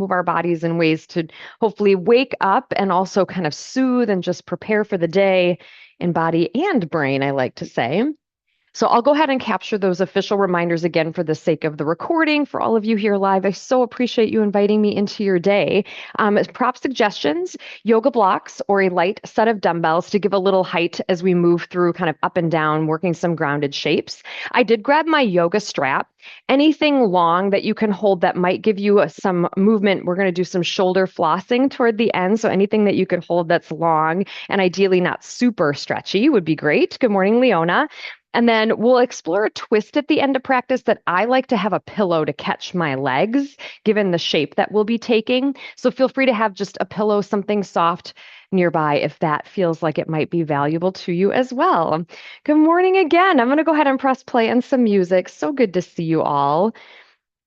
move our bodies in ways to hopefully wake up and also kind of soothe and just prepare for the day in body and brain, I like to say. So I'll go ahead and capture those official reminders again for the sake of the recording for all of you here live. I so appreciate you inviting me into your day. As prop suggestions, yoga blocks or a light set of dumbbells to give a little height as we move through kind of up and down, working some grounded shapes. I did grab my yoga strap. Anything long that you can hold that might give you some movement. We're going to do some shoulder flossing toward the end. So anything that you could hold that's long and ideally not super stretchy would be great. Good morning, Leona. And then we'll explore a twist at the end of practice that I like to have a pillow to catch my legs, given the shape that we'll be taking. So feel free to have just a pillow, something soft nearby if that feels like it might be valuable to you as well. Good morning again. I'm going to go ahead and press play on some music. So good to see you all.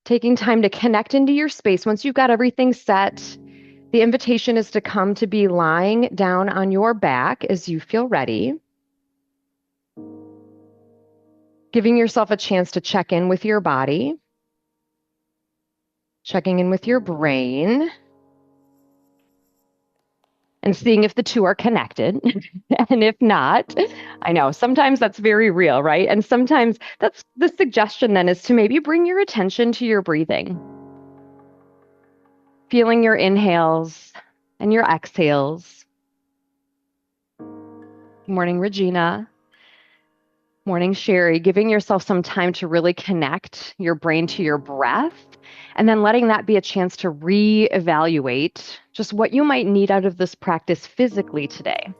Taking time to connect into your space. Once you've got everything set, the invitation is to come to be lying down on your back as you feel ready. Giving yourself a chance to check in with your body, checking in with your brain, and seeing if the two are connected. And if not, I know sometimes that's very real, right? And sometimes that's the suggestion then is to maybe bring your attention to your breathing, feeling your inhales and your exhales. Good morning, Regina. Morning, Sherry, giving yourself some time to really connect your brain to your breath, and then letting that be a chance to reevaluate just what you might need out of this practice physically today.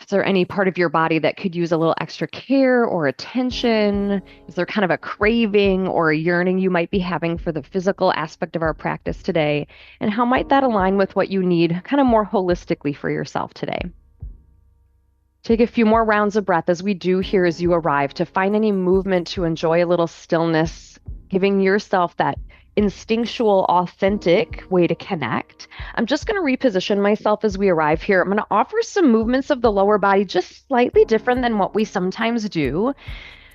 Is there any part of your body that could use a little extra care or attention? Is there kind of a craving or a yearning you might be having for the physical aspect of our practice today? And how might that align with what you need kind of more holistically for yourself today? Take a few more rounds of breath as we do here as you arrive to find any movement to enjoy a little stillness, giving yourself that instinctual, authentic way to connect. I'm just going to reposition myself as we arrive here. I'm going to offer some movements of the lower body just slightly different than what we sometimes do.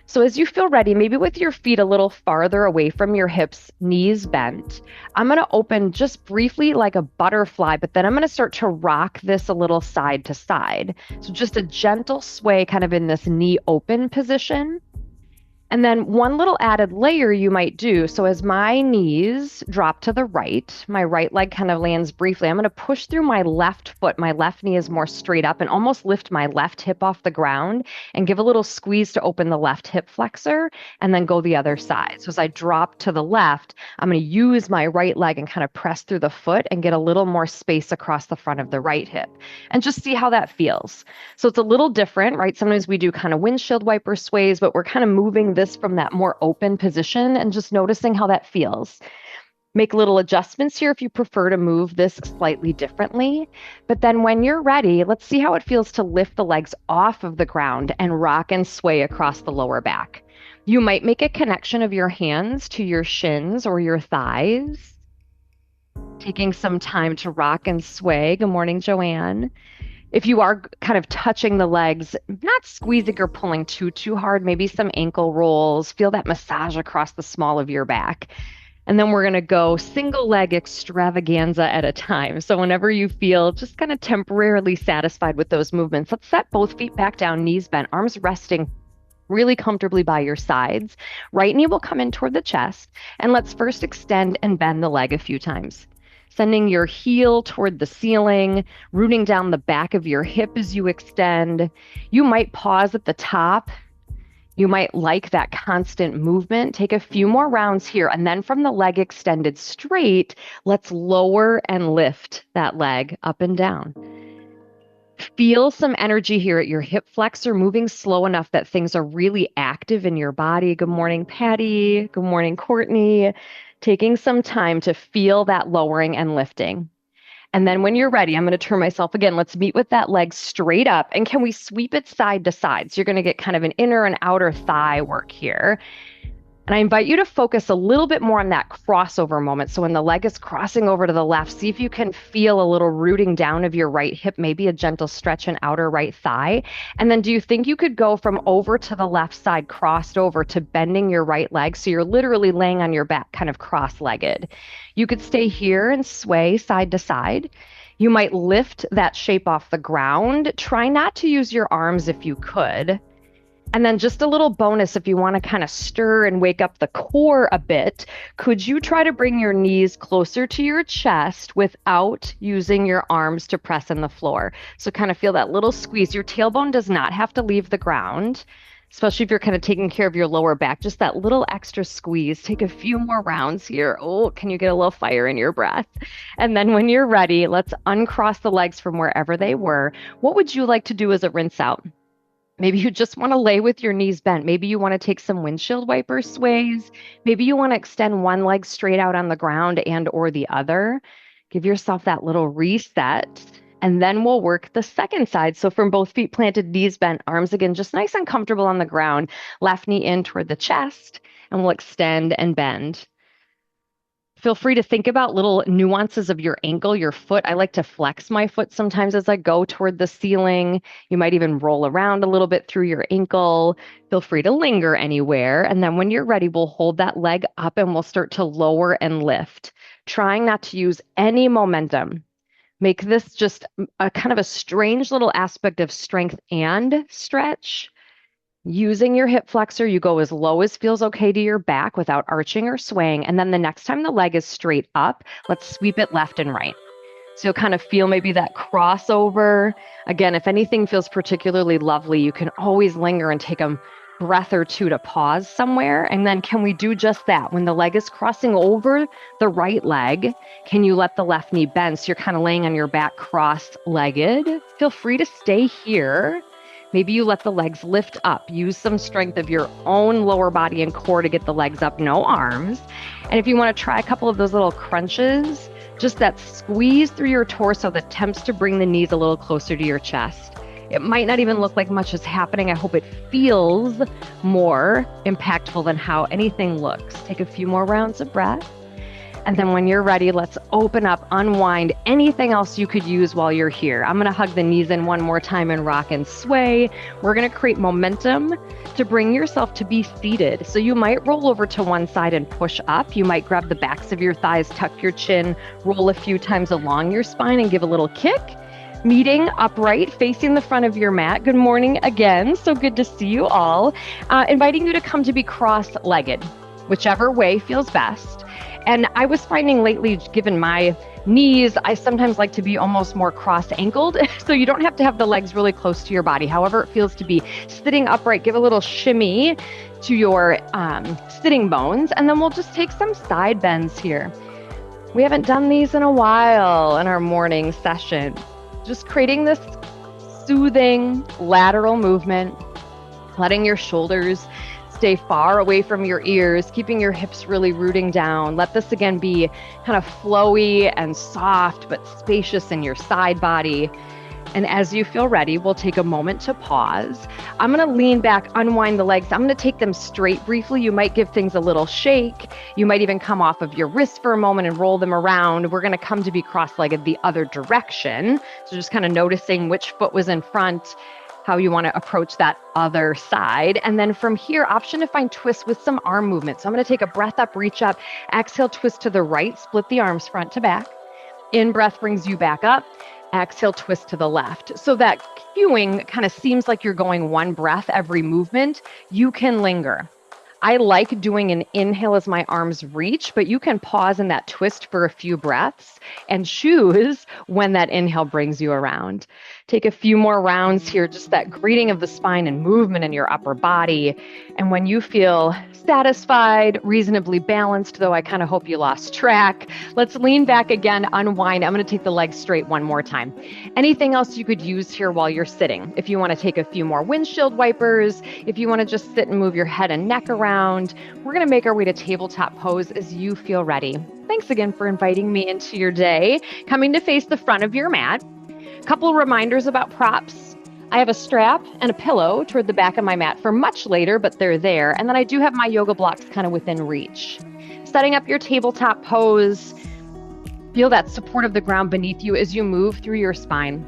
So as you feel ready, maybe with your feet a little farther away from your hips, knees bent, I'm going to open just briefly like a butterfly, but then I'm going to start to rock this a little side to side. So just a gentle sway kind of in this knee open position. And then one little added layer you might do. So as my knees drop to the right, my right leg kind of lands briefly. I'm going to push through my left foot. My left knee is more straight up and almost lift my left hip off the ground and give a little squeeze to open the left hip flexor and then go the other side. So as I drop to the left, I'm going to use my right leg and kind of press through the foot and get a little more space across the front of the right hip and just see how that feels. So it's a little different, right? Sometimes we do kind of windshield wiper sways, but we're kind of moving this from that more open position and just noticing how that feels. Make little adjustments here if you prefer to move this slightly differently. But then when you're ready, let's see how it feels to lift the legs off of the ground and rock and sway across the lower back. You might make a connection of your hands to your shins or your thighs. Taking some time to rock and sway. Good morning, Joanne. If you are kind of touching the legs, not squeezing or pulling too hard, maybe some ankle rolls, feel that massage across the small of your back. And then we're going to go single leg extravaganza at a time. So whenever you feel just kind of temporarily satisfied with those movements, let's set both feet back down, knees bent, arms resting really comfortably by your sides. Right knee will come in toward the chest. And let's first extend and bend the leg a few times. Sending your heel toward the ceiling, rooting down the back of your hip as you extend. You might pause at the top. You might like that constant movement. Take a few more rounds here. And then from the leg extended straight, let's lower and lift that leg up and down. Feel some energy here at your hip flexor, moving slow enough that things are really active in your body. Good morning, Patty. Good morning, Courtney. Taking some time to feel that lowering and lifting. And then when you're ready, I'm going to turn myself again. Let's meet with that leg straight up. And can we sweep it side to side? So you're going to get kind of an inner and outer thigh work here. And I invite you to focus a little bit more on that crossover moment. So when the leg is crossing over to the left, see if you can feel a little rooting down of your right hip, maybe a gentle stretch in outer right thigh. And then do you think you could go from over to the left side, crossed over to bending your right leg? So you're literally laying on your back, kind of cross-legged. You could stay here and sway side to side. You might lift that shape off the ground. Try not to use your arms if you could. And then just a little bonus, if you want to kind of stir and wake up the core a bit, could you try to bring your knees closer to your chest without using your arms to press in the floor? So kind of feel that little squeeze. Your tailbone does not have to leave the ground, especially if you're kind of taking care of your lower back. Just that little extra squeeze. Take a few more rounds here. Oh, can you get a little fire in your breath? And then when you're ready, let's uncross the legs from wherever they were. What would you like to do as a rinse out? Maybe you just want to lay with your knees bent. Maybe you want to take some windshield wiper sways. Maybe you want to extend one leg straight out on the ground and or the other. Give yourself that little reset. And then we'll work the second side. So from both feet planted, knees bent, arms again, just nice and comfortable on the ground. Left knee in toward the chest, and we'll extend and bend. Feel free to think about little nuances of your ankle, your foot. I like to flex my foot sometimes as I go toward the ceiling. You might even roll around a little bit through your ankle. Feel free to linger anywhere. And then when you're ready, we'll hold that leg up and we'll start to lower and lift, trying not to use any momentum. Make this just a kind of a strange little aspect of strength and stretch. Using your hip flexor, you go as low as feels okay to your back without arching or swaying. And then the next time the leg is straight up, let's sweep it left and right. So you'll kind of feel maybe that crossover. Again, if anything feels particularly lovely, you can always linger and take a breath or two to pause somewhere. And then can we do just that? When the leg is crossing over the right leg, can you let the left knee bend? So you're kind of laying on your back cross-legged. Feel free to stay here. Maybe you let the legs lift up. Use some strength of your own lower body and core to get the legs up, no arms. And if you want to try a couple of those little crunches, just that squeeze through your torso that tempts to bring the knees a little closer to your chest. It might not even look like much is happening. I hope it feels more impactful than how anything looks. Take a few more rounds of breath. And then when you're ready, let's open up, unwind anything else you could use while you're here. I'm going to hug the knees in one more time and rock and sway. We're going to create momentum to bring yourself to be seated. So you might roll over to one side and push up. You might grab the backs of your thighs, tuck your chin, roll a few times along your spine and give a little kick. Meeting upright, facing the front of your mat. Good morning again. So good to see you all. Inviting you to come to be cross-legged, whichever way feels best. And I was finding lately, given my knees, I sometimes like to be almost more cross-ankled. So you don't have to have the legs really close to your body. However it feels to be sitting upright, give a little shimmy to your sitting bones. And then we'll just take some side bends here. We haven't done these in a while in our morning session. Just creating this soothing lateral movement, letting your shoulders stay far away from your ears, keeping your hips really rooting down. Let this again be kind of flowy and soft, but spacious in your side body. And as you feel ready, we'll take a moment to pause. I'm going to lean back, unwind the legs. I'm going to take them straight briefly. You might give things a little shake. You might even come off of your wrist for a moment and roll them around. We're going to come to be cross-legged the other direction. So just kind of noticing which foot was in front, how you want to approach that other side. And then from here, option to find twist with some arm movement. So I'm going to take a breath up, reach up, exhale, twist to the right, split the arms front to back. In breath brings you back up. Exhale, twist to the left. So that cueing kind of seems like you're going one breath every movement. You can linger. I like doing an inhale as my arms reach, but you can pause in that twist for a few breaths and choose when that inhale brings you around. Take a few more rounds here, just that greeting of the spine and movement in your upper body. And when you feel satisfied, reasonably balanced, though I kind of hope you lost track, let's lean back again, unwind. I'm going to take the legs straight one more time. Anything else you could use here while you're sitting? If you want to take a few more windshield wipers, if you want to just sit and move your head and neck around, we're going to make our way to tabletop pose as you feel ready. Thanks again for inviting me into your day. Coming to face the front of your mat. Couple reminders about props. I have a strap and a pillow toward the back of my mat for much later, but they're there. And then I do have my yoga blocks kind of within reach. Setting up your tabletop pose, feel that support of the ground beneath you as you move through your spine.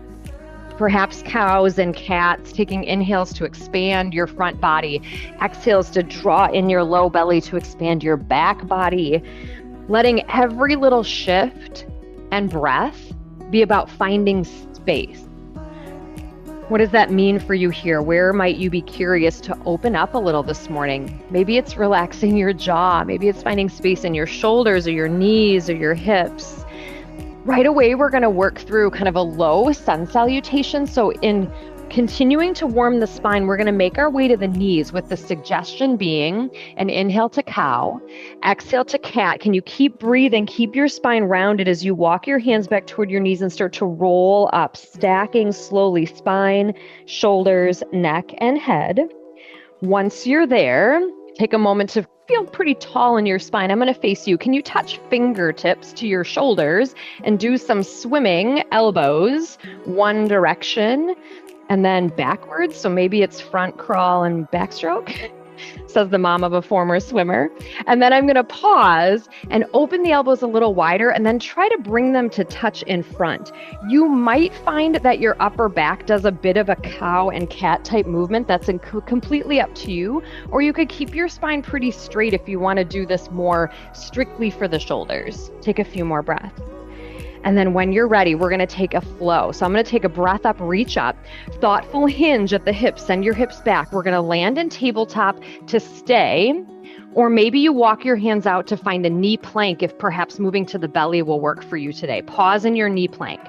Perhaps cows and cats, taking inhales to expand your front body, exhales to draw in your low belly to expand your back body, letting every little shift and breath be about finding space. What does that mean for you here? Where might you be curious to open up a little this morning? Maybe it's relaxing your jaw. Maybe it's finding space in your shoulders or your knees or your hips. Right away, we're going to work through kind of a low sun salutation. So in continuing to warm the spine, we're going to make our way to the knees with the suggestion being an inhale to cow, exhale to cat. Can you keep breathing? Keep your spine rounded as you walk your hands back toward your knees and start to roll up, stacking slowly spine, shoulders, neck, and head. Once you're there, take a moment to feel pretty tall in your spine. I'm going to face you. Can you touch fingertips to your shoulders and do some swimming elbows, one direction and then backwards? So maybe it's front crawl and backstroke, says the mom of a former swimmer. And then I'm going to pause and open the elbows a little wider and then try to bring them to touch in front. You might find that your upper back does a bit of a cow and cat type movement. That's completely up to you. Or you could keep your spine pretty straight if you want to do this more strictly for the shoulders. Take a few more breaths. And then when you're ready, we're going to take a flow. So I'm going to take a breath up, reach up, thoughtful hinge at the hips, send your hips back. We're going to land in tabletop to stay, or maybe you walk your hands out to find a knee plank if perhaps moving to the belly will work for you today. Pause in your knee plank.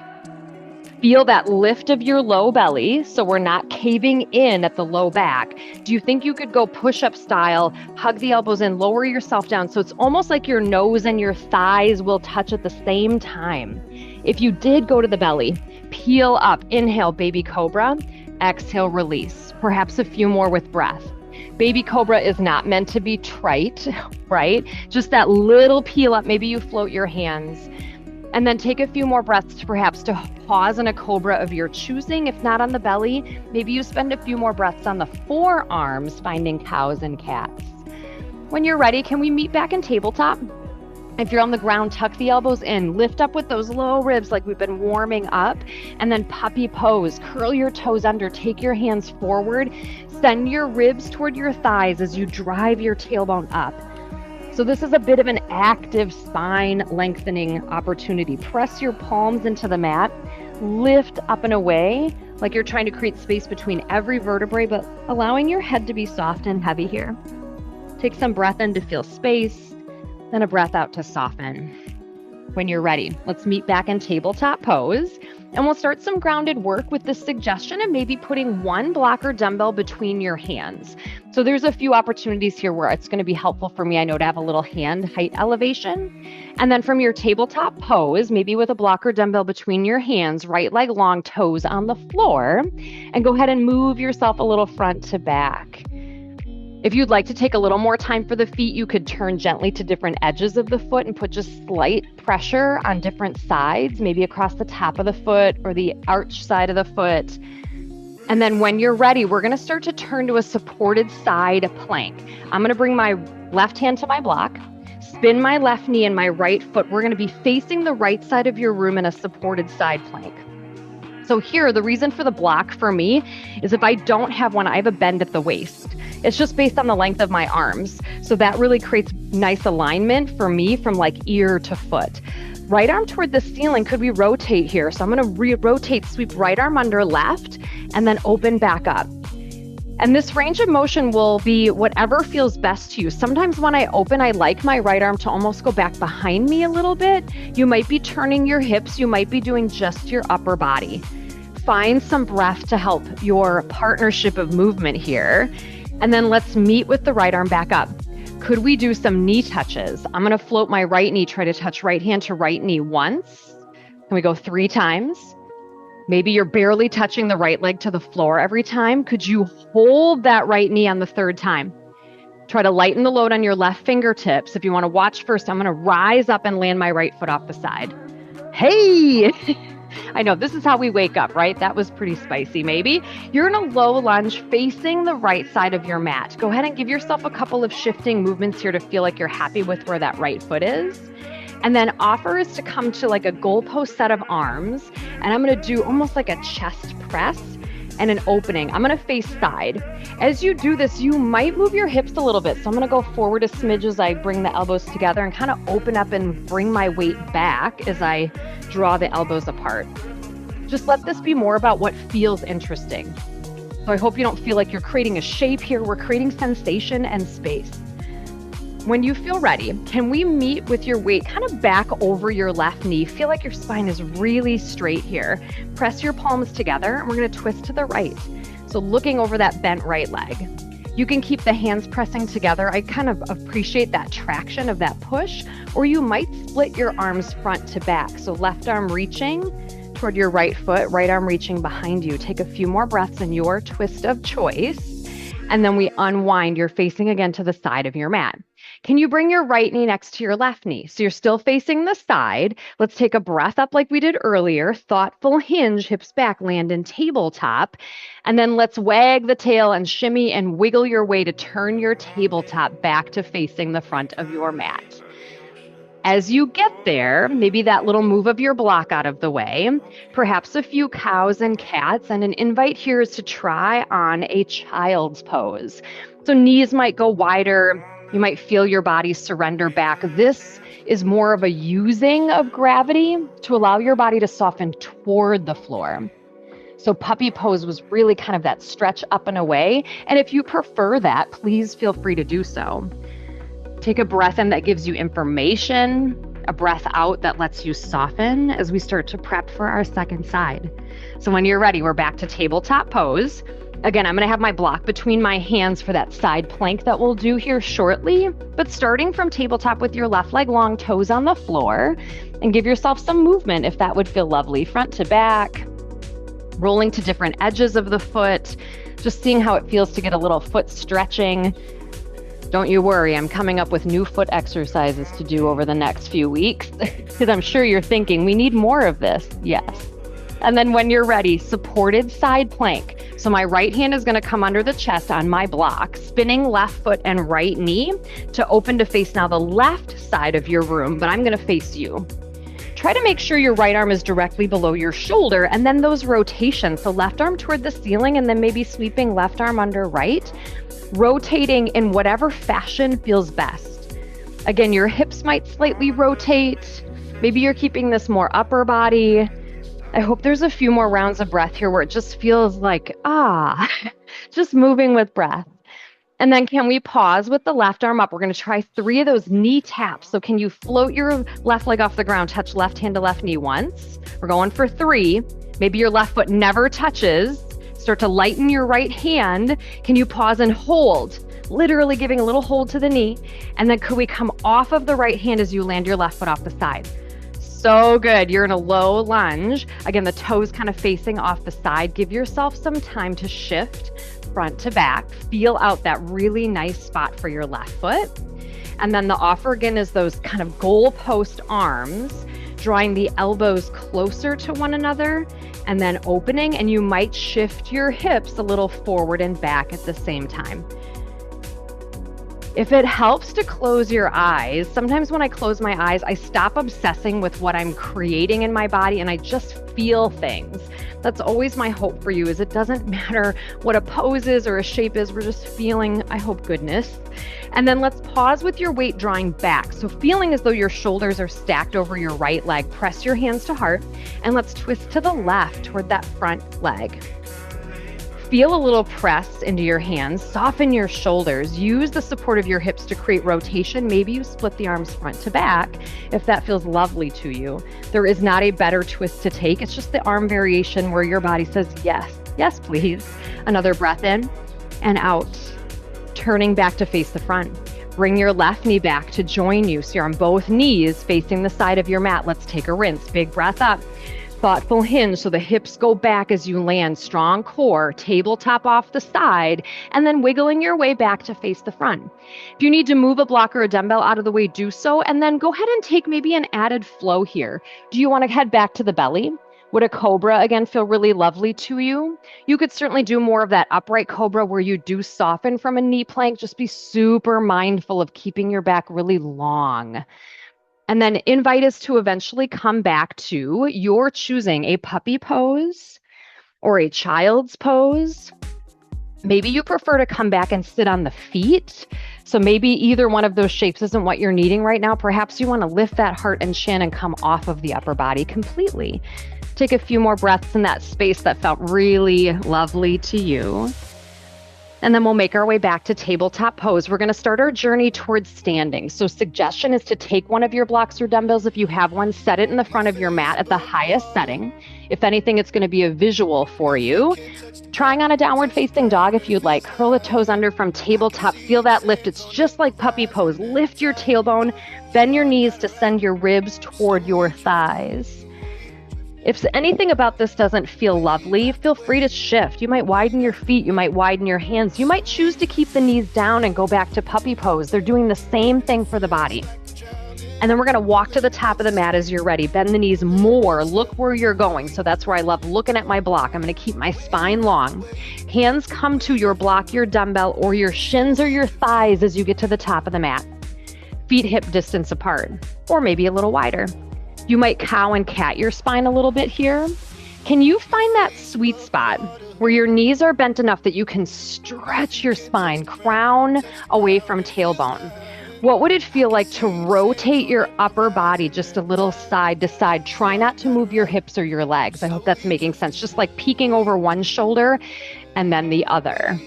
Feel that lift of your low belly so we're not caving in at the low back. Do you think you could go push-up style, hug the elbows in, lower yourself down so it's almost like your nose and your thighs will touch at the same time? If you did go to the belly, peel up, inhale, baby cobra, exhale, release. Perhaps a few more with breath. Baby cobra is not meant to be trite, right? Just that little peel up. Maybe you float your hands. And then take a few more breaths perhaps to pause in a cobra of your choosing. If not on the belly, maybe you spend a few more breaths on the forearms, finding cows and cats. When you're ready, can we meet back in tabletop? If you're on the ground, tuck the elbows in, lift up with those low ribs like we've been warming up, and then puppy pose. Curl your toes under, take your hands forward, send your ribs toward your thighs as you drive your tailbone up. So this is a bit of an active spine lengthening opportunity. Press your palms into the mat, lift up and away like you're trying to create space between every vertebrae, but allowing your head to be soft and heavy here. Take some breath in to feel space, then a breath out to soften. When you're ready, let's meet back in tabletop pose. And we'll start some grounded work with the suggestion of maybe putting one block or dumbbell between your hands. So there's a few opportunities here where it's going to be helpful for me, I know, to have a little hand height elevation. And then from your tabletop pose, maybe with a block or dumbbell between your hands, right leg long, toes on the floor, and go ahead and move yourself a little front to back. If you'd like to take a little more time for the feet, you could turn gently to different edges of the foot and put just slight pressure on different sides, maybe across the top of the foot or the arch side of the foot. And then when you're ready, we're going to start to turn to a supported side plank. I'm going to bring my left hand to my block, spin my left knee and my right foot. We're going to be facing the right side of your room in a supported side plank. So here, the reason for the block for me is if I don't have one, I have a bend at the waist. It's just based on the length of my arms. So that really creates nice alignment for me from like ear to foot. Right arm toward the ceiling. Could we rotate here? So I'm going to rotate, sweep right arm under left, and then open back up. And this range of motion will be whatever feels best to you. Sometimes when I open, I like my right arm to almost go back behind me a little bit. You might be turning your hips. You might be doing just your upper body. Find some breath to help your partnership of movement here. And then let's meet with the right arm back up. Could we do some knee touches? I'm going to float my right knee, try to touch right hand to right knee once. Can we go 3 times? Maybe you're barely touching the right leg to the floor every time. Could you hold that right knee on the 3rd time? Try to lighten the load on your left fingertips. If you want to watch first, I'm going to rise up and land my right foot off the side. Hey! I know this is how we wake up, right? That was pretty spicy, maybe. You're in a low lunge facing the right side of your mat. Go ahead and give yourself a couple of shifting movements here to feel like you're happy with where that right foot is. And then offer is to come to like a goalpost set of arms. And I'm going to do almost like a chest press and an opening. I'm going to face side. As you do this, you might move your hips a little bit. So I'm going to go forward a smidge as I bring the elbows together and kind of open up and bring my weight back as I draw the elbows apart. Just let this be more about what feels interesting. So I hope you don't feel like you're creating a shape here. We're creating sensation and space. When you feel ready, can we meet with your weight kind of back over your left knee? Feel like your spine is really straight here. Press your palms together and we're going to twist to the right. So looking over that bent right leg. You can keep the hands pressing together. I kind of appreciate that traction of that push, or you might split your arms front to back. So left arm reaching toward your right foot, right arm reaching behind you. Take a few more breaths in your twist of choice. And then we unwind. You're facing again to the side of your mat. Can you bring your right knee next to your left knee? So you're still facing the side. Let's take a breath up like we did earlier. Thoughtful hinge, hips back, land in tabletop. And then let's wag the tail and shimmy and wiggle your way to turn your tabletop back to facing the front of your mat. As you get there, maybe that little move of your block out of the way, perhaps a few cows and cats, and an invite here is to try on a child's pose. So knees might go wider. You might feel your body surrender back. This is more of a using of gravity to allow your body to soften toward the floor. So puppy pose was really kind of that stretch up and away. And if you prefer that, please feel free to do so. Take a breath in that gives you information, a breath out that lets you soften as we start to prep for our second side. So when you're ready, we're back to tabletop pose. Again, I'm going to have my block between my hands for that side plank that we'll do here shortly, but starting from tabletop with your left leg long, toes on the floor, and give yourself some movement if that would feel lovely. Front to back, rolling to different edges of the foot, just seeing how it feels to get a little foot stretching. Don't you worry, I'm coming up with new foot exercises to do over the next few weeks, because I'm sure you're thinking, we need more of this. Yes. And then when you're ready, supported side plank. So my right hand is going to come under the chest on my block, spinning left foot and right knee to open to face now the left side of your room, but I'm going to face you. Try to make sure your right arm is directly below your shoulder, and then those rotations. So left arm toward the ceiling and then maybe sweeping left arm under right, rotating in whatever fashion feels best. Again, your hips might slightly rotate. Maybe you're keeping this more upper body. I hope there's a few more rounds of breath here where it just feels like, just moving with breath. And then can we pause with the left arm up? We're going to try 3 of those knee taps. So can you float your left leg off the ground, touch left hand to left knee once? We're going for 3. Maybe your left foot never touches. Start to lighten your right hand. Can you pause and hold? Literally giving a little hold to the knee. And then could we come off of the right hand as you land your left foot off the side? So good. You're in a low lunge. Again, the toes kind of facing off the side. Give yourself some time to shift front to back. Feel out that really nice spot for your left foot. And then the offer again is those kind of goalpost arms, drawing the elbows closer to one another and then opening. And you might shift your hips a little forward and back at the same time. If it helps to close your eyes, sometimes when I close my eyes, I stop obsessing with what I'm creating in my body and I just feel things. That's always my hope for you, is it doesn't matter what a pose is or a shape is, we're just feeling, I hope, goodness. And then let's pause with your weight drawing back. So feeling as though your shoulders are stacked over your right leg, press your hands to heart, and let's twist to the left toward that front leg. Feel a little press into your hands, soften your shoulders, use the support of your hips to create rotation. Maybe you split the arms front to back if that feels lovely to you. There is not a better twist to take. It's just the arm variation where your body says, yes, yes, please. Another breath in and out, turning back to face the front. Bring your left knee back to join you. So you're on both knees facing the side of your mat. Let's take a rinse. Big breath up. Thoughtful hinge, so the hips go back as you land. Strong core, tabletop off the side, and then wiggling your way back to face the front. If you need to move a block or a dumbbell out of the way, do so, and then go ahead and take maybe an added flow here. Do you want to head back to the belly? Would a cobra again feel really lovely to you? You could certainly do more of that upright cobra where you do soften from a knee plank. Just be super mindful of keeping your back really long. And then invite us to eventually come back to your choosing a puppy pose or a child's pose. Maybe you prefer to come back and sit on the feet. So maybe either one of those shapes isn't what you're needing right now. Perhaps you want to lift that heart and chin and come off of the upper body completely. Take a few more breaths in that space that felt really lovely to you. And then we'll make our way back to tabletop pose. We're going to start our journey towards standing. So suggestion is to take one of your blocks or dumbbells, if you have one, set it in the front of your mat at the highest setting. If anything, it's going to be a visual for you. Trying on a downward facing dog if you'd like. Curl the toes under from tabletop. Feel that lift. It's just like puppy pose. Lift your tailbone, bend your knees to send your ribs toward your thighs. If anything about this doesn't feel lovely, feel free to shift. You might widen your feet, you might widen your hands. You might choose to keep the knees down and go back to puppy pose. They're doing the same thing for the body. And then we're gonna walk to the top of the mat as you're ready. Bend the knees more, look where you're going. So that's where I love looking at my block. I'm gonna keep my spine long. Hands come to your block, your dumbbell, or your shins or your thighs as you get to the top of the mat. Feet hip distance apart, or maybe a little wider. You might cow and cat your spine a little bit here. Can you find that sweet spot where your knees are bent enough that you can stretch your spine, crown away from tailbone? What would it feel like to rotate your upper body just a little side to side? Try not to move your hips or your legs. I hope that's making sense. Just like peeking over one shoulder and then the other.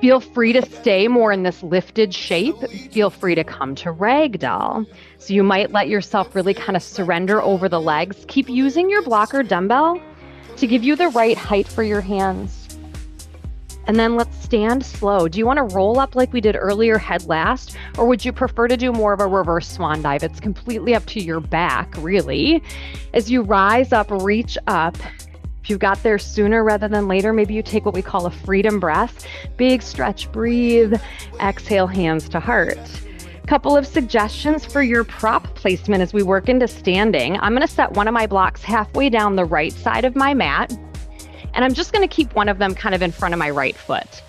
Feel free to stay more in this lifted shape. Feel free to come to ragdoll. So you might let yourself really kind of surrender over the legs. Keep using your block or dumbbell to give you the right height for your hands. And then let's stand slow. Do you want to roll up like we did earlier, head last? Or would you prefer to do more of a reverse swan dive? It's completely up to your back, really. As you rise up, reach up. If you got there sooner rather than later, maybe you take what we call a freedom breath. Big stretch, breathe, exhale, hands to heart. Couple of suggestions for your prop placement as we work into standing. I'm going to set one of my blocks halfway down the right side of my mat, and I'm just going to keep one of them kind of in front of my right foot.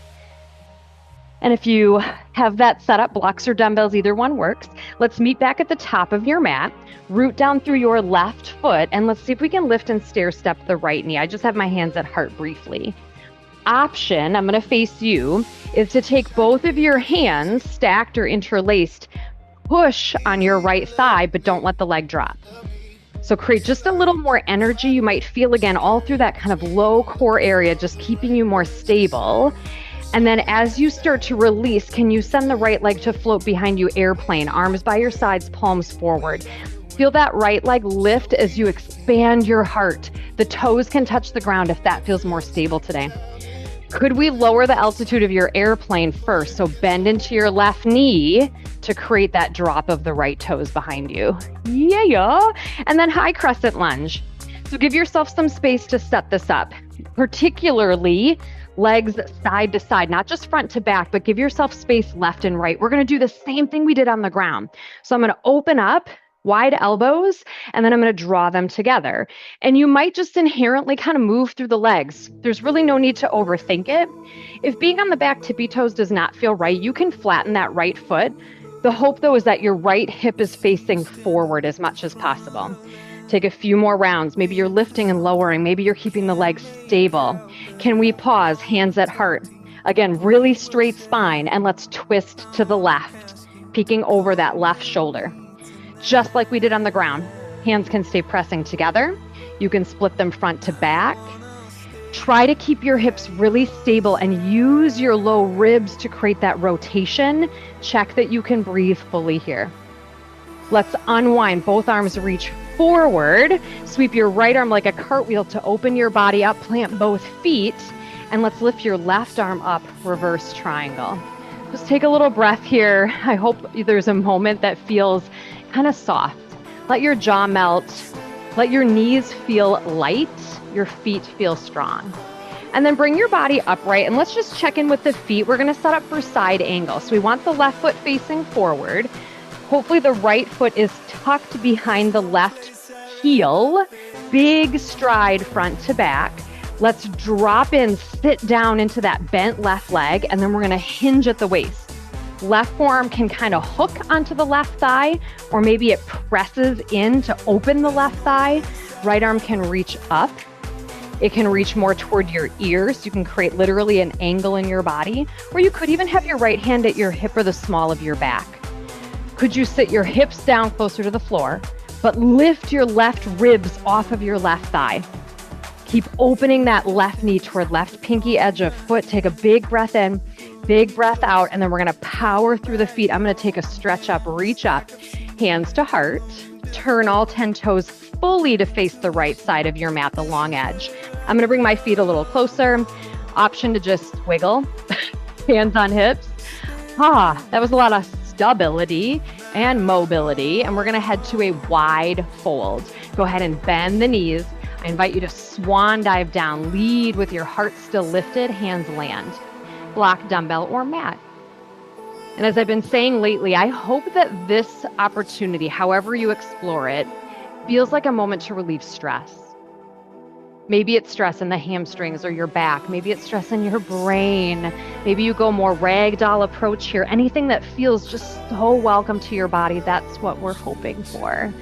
And if you have that set up, blocks or dumbbells, either one works. Let's meet back at the top of your mat, root down through your left foot, and let's see if we can lift and stair step the right knee. I just have my hands at heart briefly. Option, I'm going to face you, is to take both of your hands, stacked or interlaced, push on your right thigh, but don't let the leg drop. So create just a little more energy. You might feel again all through that kind of low core area, just keeping you more stable. And then as you start to release, can you send the right leg to float behind you, airplane, arms by your sides, palms forward. Feel that right leg lift as you expand your heart. The toes can touch the ground if that feels more stable today. Could we lower the altitude of your airplane first? So bend into your left knee to create that drop of the right toes behind you. Yeah. And then high crescent lunge. So give yourself some space to set this up, particularly legs side to side, not just front to back, but give yourself space left and right. We're going to do the same thing we did on the ground. So I'm going to open up wide elbows, and then I'm going to draw them together. And you might just inherently kind of move through the legs. There's really no need to overthink it. If being on the back tippy toes does not feel right, you can flatten that right foot. The hope, though, is that your right hip is facing forward as much as possible. Take a few more rounds. Maybe you're lifting and lowering. Maybe you're keeping the legs stable. Can we pause, hands at heart? Again, really straight spine, and let's twist to the left, peeking over that left shoulder. Just like we did on the ground. Hands can stay pressing together. You can split them front to back. Try to keep your hips really stable and use your low ribs to create that rotation. Check that you can breathe fully here. Let's unwind. Both arms reach forward. Sweep your right arm like a cartwheel to open your body up. Plant both feet. And let's lift your left arm up, reverse triangle. Just take a little breath here. I hope there's a moment that feels kind of soft. Let your jaw melt. Let your knees feel light. Your feet feel strong. And then bring your body upright, and let's just check in with the feet. We're going to set up for side angle. So we want the left foot facing forward. Hopefully the right foot is tucked behind the left heel, big stride front to back. Let's drop in, sit down into that bent left leg, and then we're gonna hinge at the waist. Left forearm can kind of hook onto the left thigh, or maybe it presses in to open the left thigh. Right arm can reach up. It can reach more toward your ears. You can create literally an angle in your body, or you could even have your right hand at your hip or the small of your back. Could you sit your hips down closer to the floor, but lift your left ribs off of your left thigh? Keep opening that left knee toward left pinky edge of foot. Take a big breath in, big breath out, and then we're gonna power through the feet. I'm gonna take a stretch up, reach up, hands to heart. Turn all 10 toes fully to face the right side of your mat, the long edge. I'm gonna bring my feet a little closer. Option to just wiggle, hands on hips. That was a lot of stability and mobility. And we're gonna head to a wide fold. Go ahead and bend the knees. I invite you to swan dive down. Lead with your heart still lifted, hands land. Block dumbbell or mat. And as I've been saying lately, I hope that this opportunity, however you explore it, feels like a moment to relieve stress. Maybe it's stress in the hamstrings or your back. Maybe it's stress in your brain. Maybe you go more ragdoll approach here. Anything that feels just so welcome to your body, that's what we're hoping for.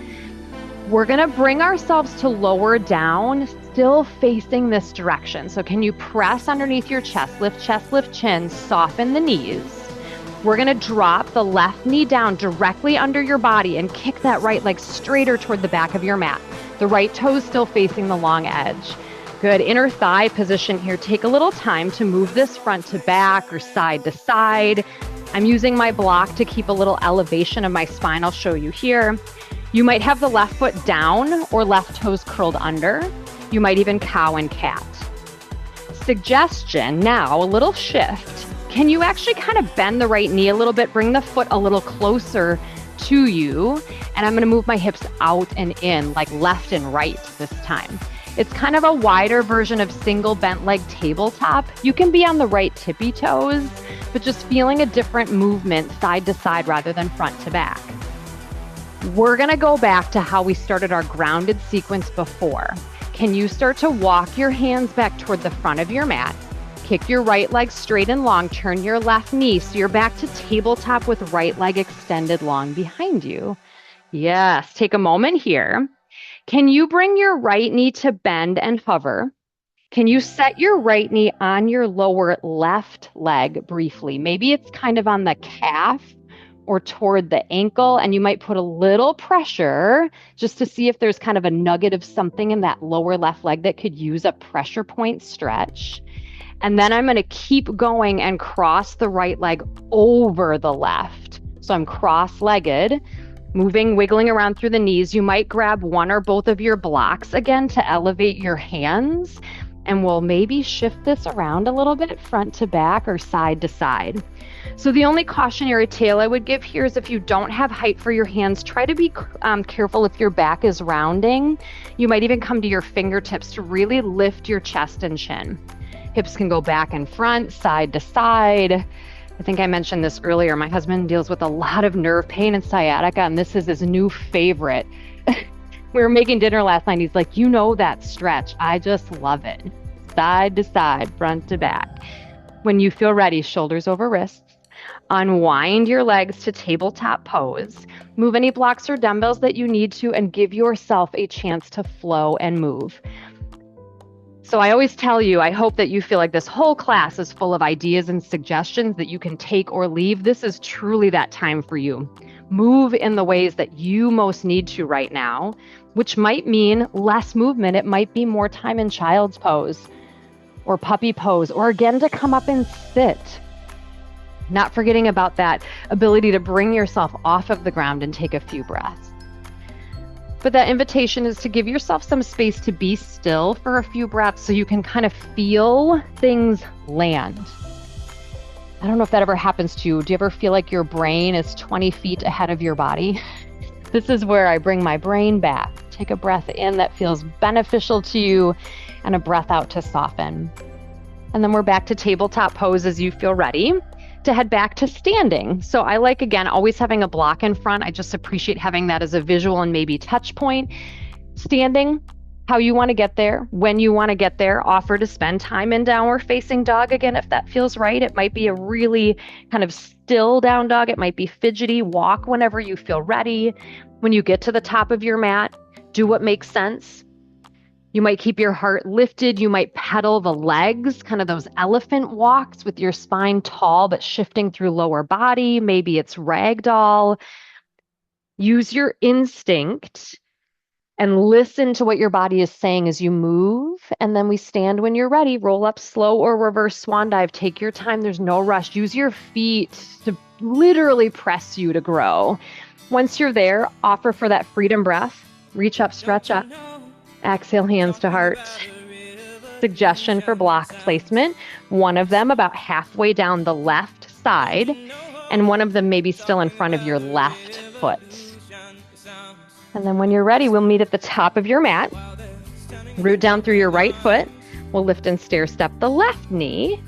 We're gonna bring ourselves to lower down, still facing this direction. So can you press underneath your chest, lift chin, soften the knees. We're gonna drop the left knee down directly under your body and kick that right leg straighter toward the back of your mat. The right toes still facing the long edge. Good, inner thigh position here. Take a little time to move this front to back or side to side. I'm using my block to keep a little elevation of my spine. I'll show you here. You might have the left foot down or left toes curled under. You might even cow and cat. Suggestion now, a little shift. Can you actually kind of bend the right knee a little bit, bring the foot a little closer to you? And I'm gonna move my hips out and in, like left and right this time. It's kind of a wider version of single bent leg tabletop. You can be on the right tippy toes, but just feeling a different movement side to side rather than front to back. We're gonna go back to how we started our grounded sequence before. Can you start to walk your hands back toward the front of your mat? Kick your right leg straight and long, turn your left knee so you're back to tabletop with right leg extended long behind you. Yes, take a moment here. Can you bring your right knee to bend and hover? Can you set your right knee on your lower left leg briefly? Maybe it's kind of on the calf or toward the ankle, and you might put a little pressure just to see if there's kind of a nugget of something in that lower left leg that could use a pressure point stretch. And then I'm gonna keep going and cross the right leg over the left. So I'm cross-legged, moving, wiggling around through the knees. You might grab one or both of your blocks again to elevate your hands, and we'll maybe shift this around a little bit, front to back or side to side. So the only cautionary tale I would give here is if you don't have height for your hands, try to be careful if your back is rounding. You might even come to your fingertips to really lift your chest and chin. Hips can go back and front, side to side. I think I mentioned this earlier. My husband deals with a lot of nerve pain and sciatica, and this is his new favorite. We were making dinner last night. He's like, you know that stretch. I just love it. Side to side, front to back. When you feel ready, shoulders over wrists. Unwind your legs to tabletop pose. Move any blocks or dumbbells that you need to and give yourself a chance to flow and move. So I always tell you, I hope that you feel like this whole class is full of ideas and suggestions that you can take or leave. This is truly that time for you. Move in the ways that you most need to right now, which might mean less movement. It might be more time in child's pose or puppy pose, or again to come up and sit. Not forgetting about that ability to bring yourself off of the ground and take a few breaths. But that invitation is to give yourself some space to be still for a few breaths so you can kind of feel things land. I don't know if that ever happens to you. Do you ever feel like your brain is 20 feet ahead of your body? This is where I bring my brain back. Take a breath in that feels beneficial to you and a breath out to soften. And then we're back to tabletop pose as you feel ready to head back to standing. So I like, again, always having a block in front. I just appreciate having that as a visual and maybe touch point. Standing, how you want to get there, when you want to get there. Offer to spend time in downward facing dog again if that feels right. It might be a really kind of still down dog. It might be fidgety. Walk whenever you feel ready. When you get to the top of your mat, do what makes sense. You might keep your heart lifted. You might pedal the legs, kind of those elephant walks with your spine tall but shifting through lower body. Maybe it's ragdoll. Use your instinct and listen to what your body is saying as you move. And then we stand when you're ready. Roll up slow or reverse swan dive. Take your time. There's no rush. Use your feet to literally press you to grow. Once you're there, offer for that freedom breath. Reach up, stretch up. Exhale, hands to heart. Suggestion for block placement. One of them about halfway down the left side, and one of them maybe still in front of your left foot. And then when you're ready, we'll meet at the top of your mat. Root down through your right foot. We'll lift and stair step the left knee.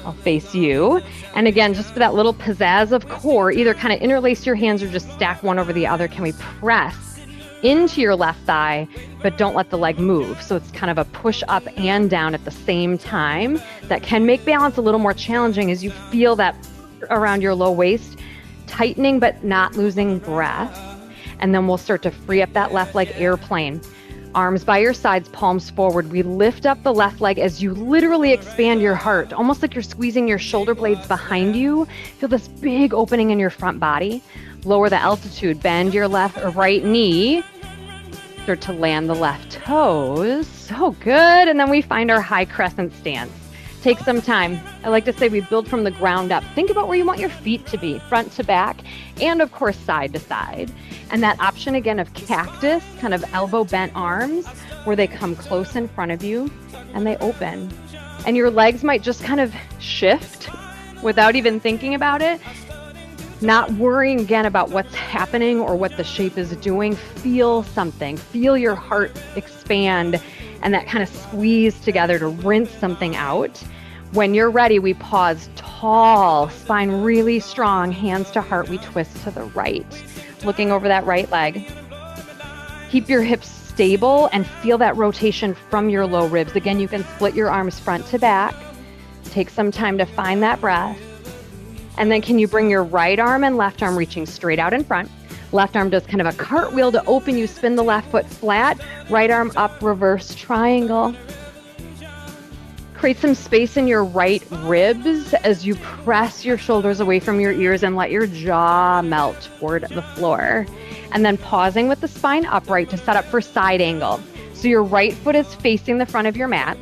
I'll face you. And again, just for that little pizzazz of core, either kind of interlace your hands or just stack one over the other. Can we press into your left thigh, but don't let the leg move? So it's kind of a push up and down at the same time. That can make balance a little more challenging as you feel that around your low waist, tightening but not losing breath. And then we'll start to free up that left leg, airplane. Arms by your sides, palms forward. We lift up the left leg as you literally expand your heart, almost like you're squeezing your shoulder blades behind you. Feel this big opening in your front body. Lower the altitude, bend your left or right knee. Start to land the left toes. So good. And then we find our high crescent stance. Take some time. I like to say we build from the ground up. Think about where you want your feet to be, front to back, and of course, side to side. And that option again of cactus, kind of elbow bent arms, where they come close in front of you and they open. And your legs might just kind of shift without even thinking about it. Not worrying again about what's happening or what the shape is doing. Feel something. Feel your heart expand and that kind of squeeze together to rinse something out. When you're ready, we pause tall, spine really strong, hands to heart. We twist to the right, looking over that right leg. Keep your hips stable and feel that rotation from your low ribs. Again, you can split your arms front to back. Take some time to find that breath. And then can you bring your right arm and left arm reaching straight out in front? Left arm does kind of a cartwheel to open. You spin the left foot flat. Right arm up, reverse triangle. Create some space in your right ribs as you press your shoulders away from your ears and let your jaw melt toward the floor. And then pausing with the spine upright to set up for side angle. So your right foot is facing the front of your mat.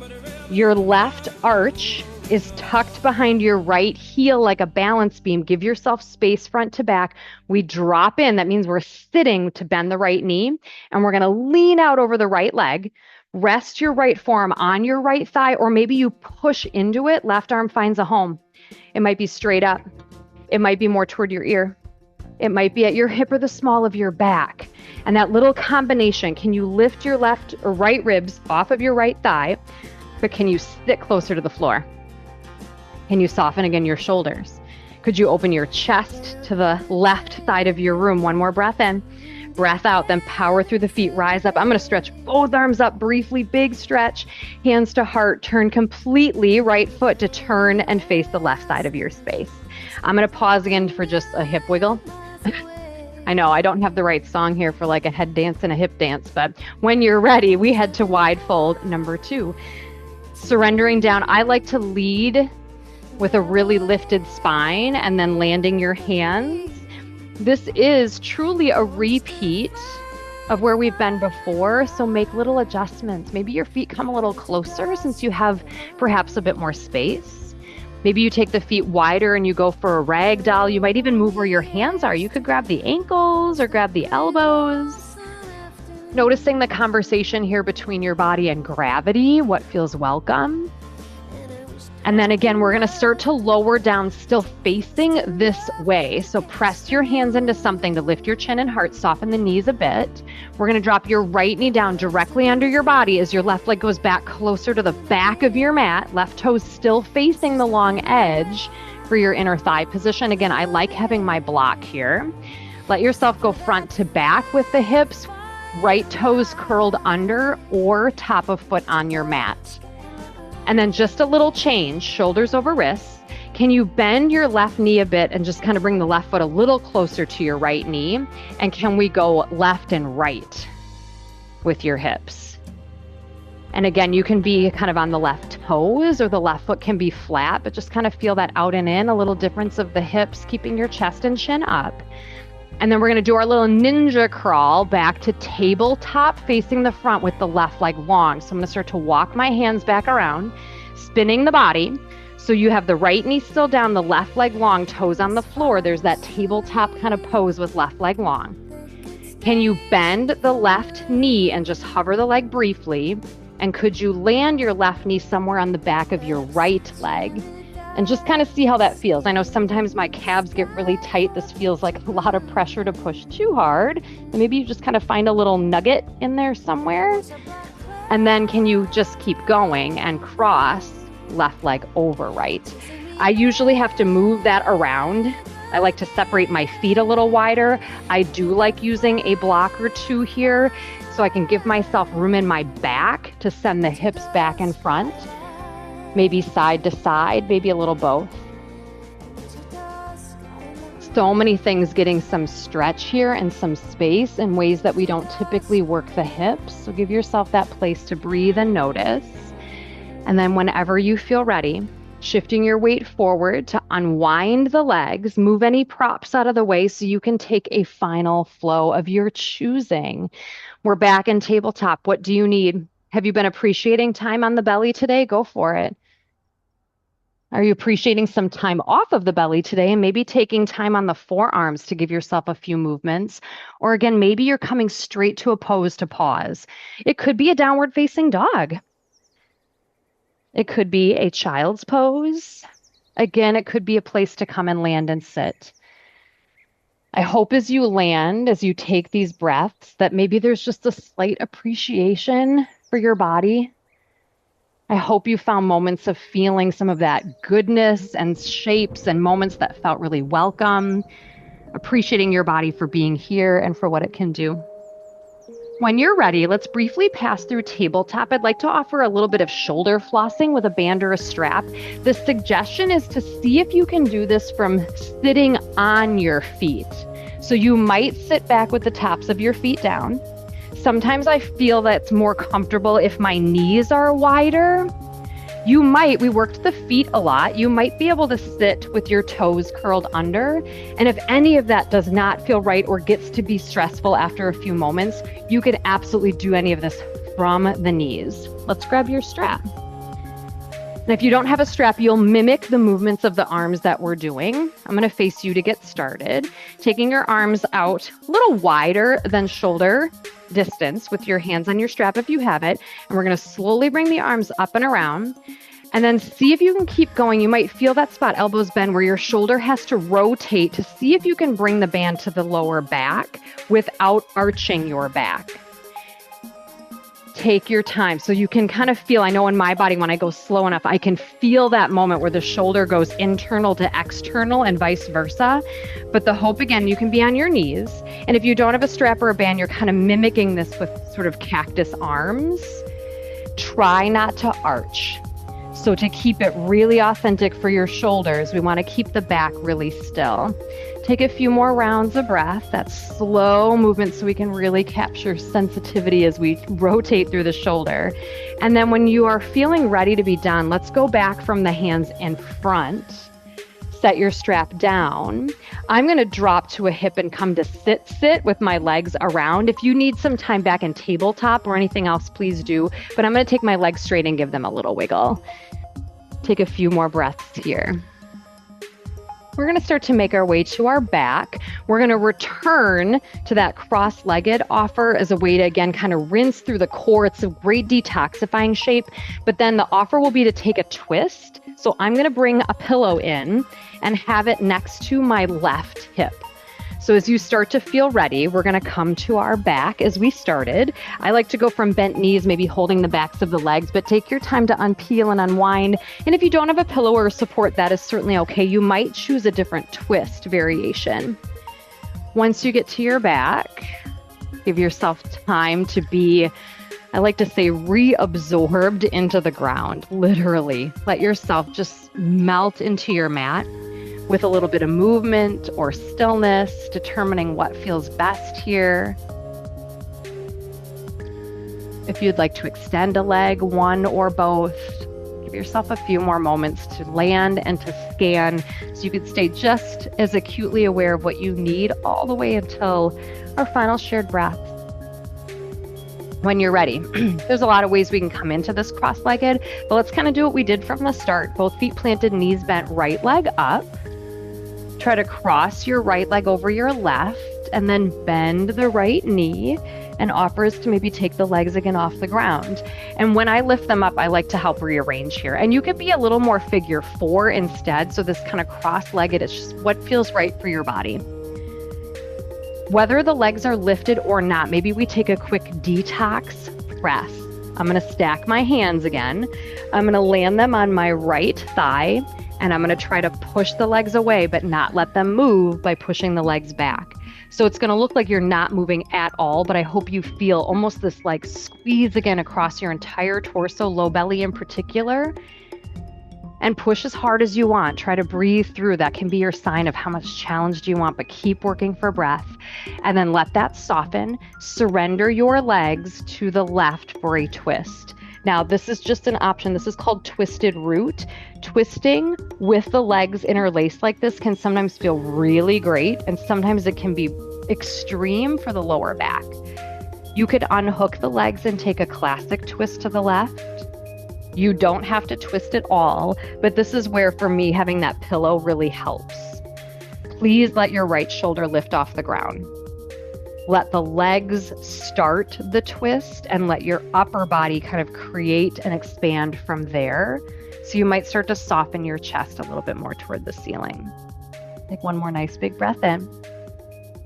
Your left arch is tucked behind your right heel like a balance beam. Give yourself space front to back. We drop in. That means we're sitting to bend the right knee, and we're going to lean out over the right leg. Rest your right forearm on your right thigh, or maybe you push into it. Left arm finds a home. It might be straight up. It might be more toward your ear. It might be at your hip or the small of your back. And that little combination, can you lift your left or right ribs off of your right thigh, but can you sit closer to the floor? Can you soften again your shoulders? Could you open your chest to the left side of your room? One more breath in, breath out, then power through the feet, rise up. I'm going to stretch both arms up briefly, big stretch, hands to heart, turn completely, right foot to turn and face the left side of your space. I'm going to pause again for just a hip wiggle. I know I don't have the right song here for like a head dance and a hip dance, but when you're ready, we head to wide fold number 2. Surrendering down. I like to lead with a really lifted spine and then landing your hands. This is truly a repeat of where we've been before, so make little adjustments. Maybe your feet come a little closer since you have perhaps a bit more space. Maybe you take the feet wider and you go for a rag doll. You might even move where your hands are. You could grab the ankles or grab the elbows. Noticing the conversation here between your body and gravity, what feels welcome. And then again, we're going to start to lower down, still facing this way. So press your hands into something to lift your chin and heart, soften the knees a bit. We're going to drop your right knee down directly under your body as your left leg goes back closer to the back of your mat. Left toes still facing the long edge for your inner thigh position. Again, I like having my block here. Let yourself go front to back with the hips. right toes curled under or top of foot on your mat. And then just a little change, shoulders over wrists. Can you bend your left knee a bit and just kind of bring the left foot a little closer to your right knee? And can we go left and right with your hips? And again, you can be kind of on the left toes, or the left foot can be flat, but just kind of feel that out and in, a little difference of the hips, keeping your chest and chin up. And then we're going to do our little ninja crawl back to tabletop facing the front with the left leg long. So I'm going to start to walk my hands back around, spinning the body. So you have the right knee still down, the left leg long, toes on the floor. There's that tabletop kind of pose with left leg long. Can you bend the left knee and just hover the leg briefly? And could you land your left knee somewhere on the back of your right leg? And just kind of see how that feels. I know sometimes my calves get really tight. This feels like a lot of pressure to push too hard. And maybe you just kind of find a little nugget in there somewhere. And then can you just keep going and cross left leg over right? I usually have to move that around. I like to separate my feet a little wider. I do like using a block or two here so I can give myself room in my back to send the hips back and front. Maybe side to side, maybe a little both. So many things getting some stretch here and some space in ways that we don't typically work the hips. So give yourself that place to breathe and notice. And then whenever you feel ready, shifting your weight forward to unwind the legs, move any props out of the way so you can take a final flow of your choosing. We're back in tabletop. What do you need? Have you been appreciating time on the belly today? Go for it. Are you appreciating some time off of the belly today and maybe taking time on the forearms to give yourself a few movements? Or again, maybe you're coming straight to a pose to pause. It could be a downward facing dog. It could be a child's pose. Again, it could be a place to come and land and sit. I hope as you land, as you take these breaths, that maybe there's just a slight appreciation for your body. I hope you found moments of feeling some of that goodness and shapes and moments that felt really welcome, appreciating your body for being here and for what it can do. When you're ready, let's briefly pass through tabletop. I'd like to offer a little bit of shoulder flossing with a band or a strap. The suggestion is to see if you can do this from sitting on your feet. So you might sit back with the tops of your feet down. Sometimes I feel that it's more comfortable if my knees are wider. We worked the feet a lot. You might be able to sit with your toes curled under. And if any of that does not feel right or gets to be stressful after a few moments, you could absolutely do any of this from the knees. Let's grab your strap. And if you don't have a strap, you'll mimic the movements of the arms that we're doing. I'm going to face you to get started. Taking your arms out a little wider than shoulder distance with your hands on your strap if you have it. And we're going to slowly bring the arms up and around. And then see if you can keep going. You might feel that spot, elbows bend, where your shoulder has to rotate to see if you can bring the band to the lower back without arching your back. Take your time so you can kind of feel, I know in my body when I go slow enough, I can feel that moment where the shoulder goes internal to external and vice versa. But the hope, again, you can be on your knees. And if you don't have a strap or a band, you're kind of mimicking this with sort of cactus arms. Try not to arch. So to keep it really authentic for your shoulders, we want to keep the back really still. Take a few more rounds of breath, that slow movement so we can really capture sensitivity as we rotate through the shoulder. And then when you are feeling ready to be done, let's go back from the hands in front. Set your strap down. I'm going to drop to a hip and come to sit with my legs around. If you need some time back in tabletop or anything else, please do. But I'm going to take my legs straight and give them a little wiggle. Take a few more breaths here. We're going to start to make our way to our back. We're going to return to that cross-legged offer as a way to, again, kind of rinse through the core. It's a great detoxifying shape. But then the offer will be to take a twist. So I'm going to bring a pillow in and have it next to my left hip. So as you start to feel ready, we're going to come to our back as we started. I like to go from bent knees, maybe holding the backs of the legs, but take your time to unpeel and unwind. And if you don't have a pillow or support, that is certainly okay. You might choose a different twist variation. Once you get to your back, Give yourself time to be, I like to say, reabsorbed into the ground, literally. Let yourself just melt into your mat with a little bit of movement or stillness, determining what feels best here. If you'd like to extend a leg, one or both, give yourself a few more moments to land and to scan so you can stay just as acutely aware of what you need all the way until our final shared breath. When you're ready, there's a lot of ways we can come into this cross-legged, but let's kind of do what we did from the start. Both feet planted, knees bent, right leg up. Try to cross your right leg over your left and then bend the right knee, and offers to maybe take the legs again off the ground. And when I lift them up, I like to help rearrange here. And you could be a little more figure four instead. So this kind of cross-legged, it's just what feels right for your body. Whether the legs are lifted or not, maybe we take a quick detox press. I'm gonna stack my hands again. I'm gonna land them on my right thigh, and I'm gonna try to push the legs away, but not let them move by pushing the legs back. So it's gonna look like you're not moving at all, but I hope you feel almost this like squeeze again across your entire torso, low belly in particular. And push as hard as you want. Try to breathe through. That can be your sign of how much challenge you want, but keep working for breath. And then let that soften. Surrender your legs to the left for a twist. Now, this is just an option. This is called twisted root. Twisting with the legs interlaced like this can sometimes feel really great, and sometimes it can be extreme for the lower back. You could unhook the legs and take a classic twist to the left. You don't have to twist it all, but this is where, for me, having that pillow really helps. Please let your right shoulder lift off the ground. Let the legs start the twist and let your upper body kind of create and expand from there. So you might start to soften your chest a little bit more toward the ceiling. Take one more nice big breath in.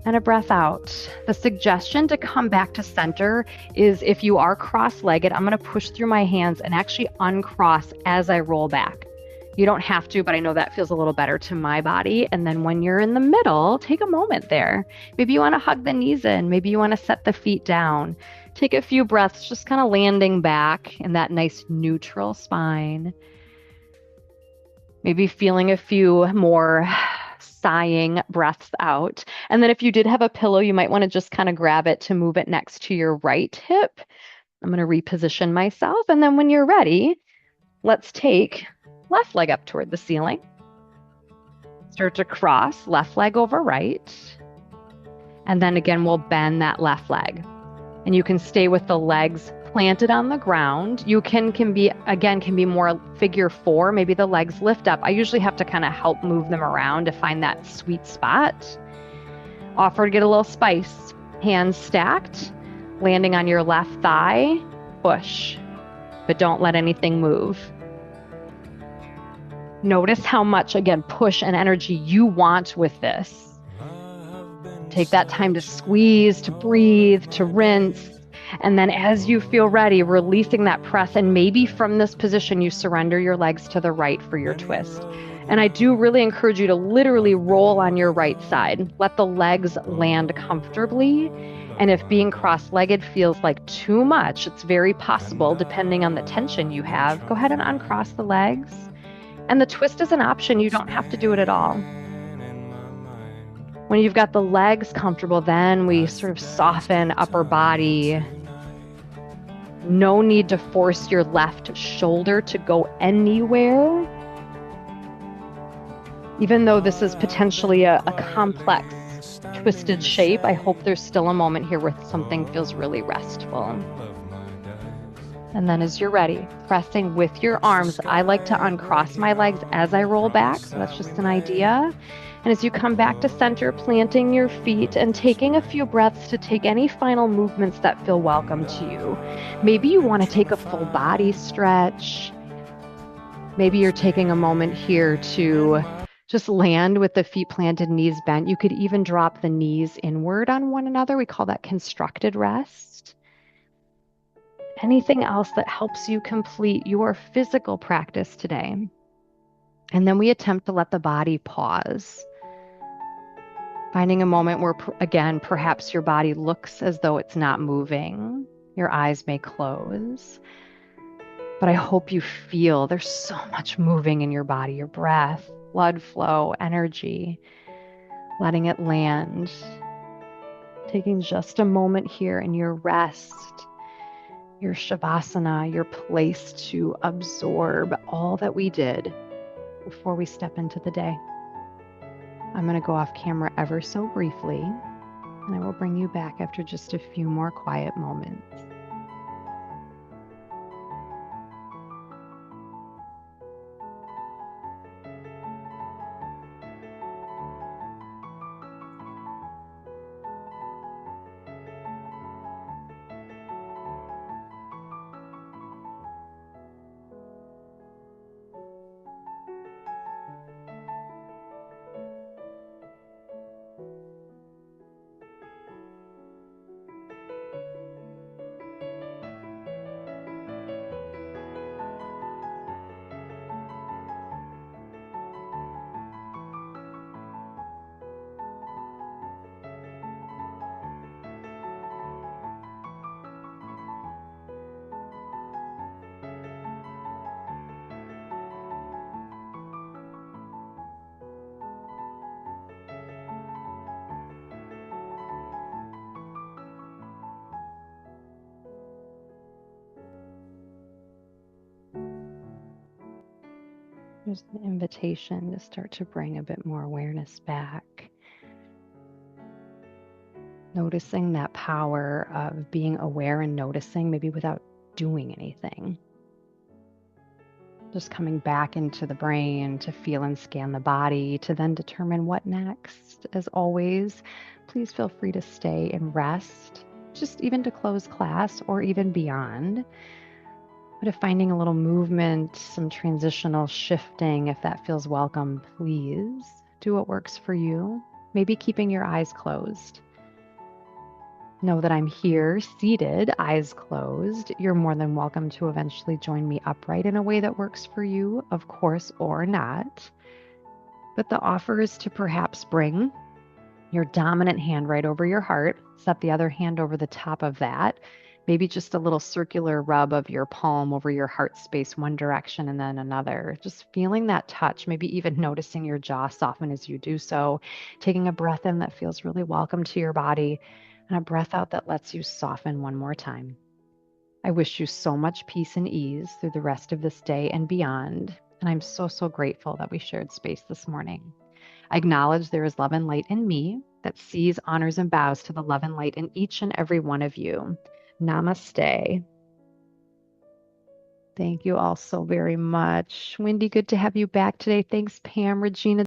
And a breath out. The suggestion to come back to center is, if you are cross-legged, I'm going to push through my hands and actually uncross as I roll back. You don't have to, but I know that feels a little better to my body. And then when you're in the middle, take a moment there. Maybe you want to hug the knees in. Maybe you want to set the feet down. Take a few breaths, just kind of landing back in that nice neutral spine. Maybe feeling a few more sighing breaths out. And then if you did have a pillow, you might want to just kind of grab it to move it next to your right hip. I'm going to reposition myself. And then when you're ready, let's take left leg up toward the ceiling. Start to cross left leg over right. And then again, we'll bend that left leg. And you can stay with the legs planted on the ground. You can be more figure four. Maybe the legs lift up. I usually have to kind of help move them around to find that sweet spot. Offer to get a little spice. Hands stacked, landing on your left thigh. Push, but don't let anything move. Notice how much, again, push and energy you want with this. Take that time to squeeze, to breathe, to rinse. And then as you feel ready, releasing that press, and maybe from this position, you surrender your legs to the right for your twist. And I do really encourage you to literally roll on your right side. Let the legs land comfortably. And if being cross-legged feels like too much, it's very possible, depending on the tension you have, go ahead and uncross the legs. And the twist is an option. You don't have to do it at all. When you've got the legs comfortable, then we sort of soften upper body. No need to force your left shoulder to go anywhere. Even though this is potentially a complex, twisted shape, I hope there's still a moment here where something feels really restful. And then as you're ready, pressing with your arms, I like to uncross my legs as I roll back. So that's just an idea. And as you come back to center, planting your feet and taking a few breaths to take any final movements that feel welcome to you. Maybe you want to take a full body stretch. Maybe you're taking a moment here to just land with the feet planted, knees bent. You could even drop the knees inward on one another. We call that constructed rest. Anything else that helps you complete your physical practice today. And then we attempt to let the body pause. Finding a moment where, again, perhaps your body looks as though it's not moving. Your eyes may close, but I hope you feel there's so much moving in your body, your breath, blood flow, energy, letting it land. Taking just a moment here in your rest, your shavasana, your place to absorb all that we did before we step into the day. I'm going to go off camera ever so briefly, and I will bring you back after just a few more quiet moments. There's an invitation to start to bring a bit more awareness back. Noticing that power of being aware and noticing, maybe without doing anything. Just coming back into the brain to feel and scan the body to then determine what next. As always, please feel free to stay and rest, just even to close class or even beyond. But if finding a little movement, some transitional shifting, if that feels welcome, please do what works for you. Maybe keeping your eyes closed. Know that I'm here, seated, eyes closed. You're more than welcome to eventually join me upright in a way that works for you, of course, or not. But the offer is to perhaps bring your dominant hand right over your heart, set the other hand over the top of that. Maybe just a little circular rub of your palm over your heart space, one direction and then another. Just feeling that touch, maybe even noticing your jaw soften as you do so. Taking a breath in that feels really welcome to your body, and a breath out that lets you soften one more time. I wish you so much peace and ease through the rest of this day and beyond. And I'm so, so grateful that we shared space this morning. I acknowledge there is love and light in me that sees, honors, and bows to the love and light in each and every one of you. Namaste. Thank you all so very much. Wendy, good to have you back today. Thanks, Pam, Regina.